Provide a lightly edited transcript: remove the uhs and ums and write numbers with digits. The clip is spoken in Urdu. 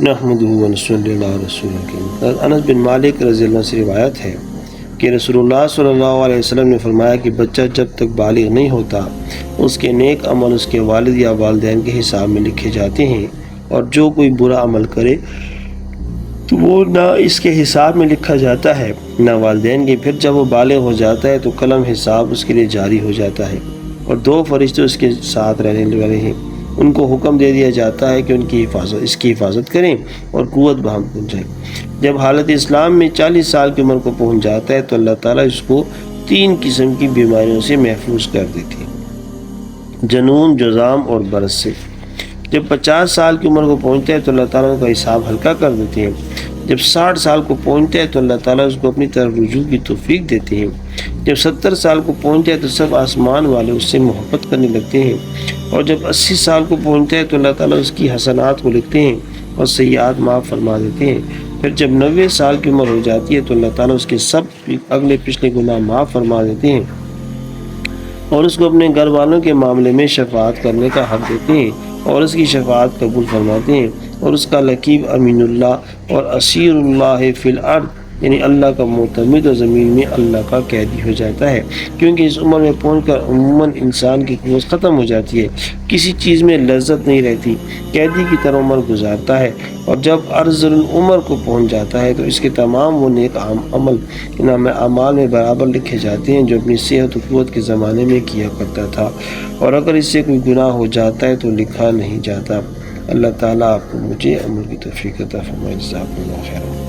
نحمدہ و نصلی علی رسول الکریم۔ انس بن مالک رضی اللہ عنہ سے روایت ہے کہ رسول اللہ صلی اللہ علیہ وسلم نے فرمایا کہ بچہ جب تک بالغ نہیں ہوتا اس کے نیک عمل اس کے والد یا والدین کے حساب میں لکھے جاتے ہیں، اور جو کوئی برا عمل کرے تو وہ نہ اس کے حساب میں لکھا جاتا ہے نہ والدین کے۔ پھر جب وہ بالغ ہو جاتا ہے تو قلم حساب اس کے لیے جاری ہو جاتا ہے، اور 2 فرشتے اس کے ساتھ رہنے والے ہیں، ان کو حکم دے دیا جاتا ہے کہ اس کی حفاظت کریں اور قوت بہم پہنچائیں۔ جب حالت اسلام میں 40 سال کی عمر کو پہنچ جاتا ہے تو اللہ تعالیٰ اس کو 3 قسم کی بیماریوں سے محفوظ کر دیتے ہیں، جنون، جذام اور برس سے۔ جب 50 سال کی عمر کو پہنچتا ہے تو اللہ تعالیٰ کا حساب ہلکا کر دیتے ہیں۔ جب 60 سال کو پہنچتا ہے تو اللہ تعالیٰ اس کو اپنی طرف رجوع کی توفیق دیتے ہیں۔ جب 70 سال کو پہنچتا ہے تو سب آسمان والے اس سے محبت کرنے لگتے ہیں، اور جب 80 سال کو پہنچتا ہے تو اللہ تعالیٰ اس کی حسنات کو لکھتے ہیں اور سیئات معاف فرما دیتے ہیں۔ پھر جب 90 سال کی عمر ہو جاتی ہے تو اللہ تعالیٰ اس کے سب اگلے پچھلے گناہ معاف فرما دیتے ہیں اور اس کو اپنے گھر والوں کے معاملے میں شفاعت کرنے کا حق دیتے ہیں اور اس کی شفاعت قبول فرماتے ہیں، اور اس کا لقب امین اللہ اور اسیر اللہ فی الارض یعنی اللہ کا معتمد اور زمین میں اللہ کا قیدی ہو جاتا ہے، کیونکہ اس عمر میں پہنچ کر عموماً انسان کی قوت ختم ہو جاتی ہے، کسی چیز میں لذت نہیں رہتی، قیدی کی طرح عمر گزارتا ہے، اور جب ارذل العمر کو پہنچ جاتا ہے تو اس کے تمام وہ نیک عمل نام اعمال میں برابر لکھے جاتے ہیں جو اپنی صحت و قوت کے زمانے میں کیا کرتا تھا، اور اگر اس سے کوئی گناہ ہو جاتا ہے تو لکھا نہیں جاتا۔ اللہ تعالیٰ آپ کو مجھے عمل کی توفیق عطا فرمائے۔ جزاکم اللہ خیرا۔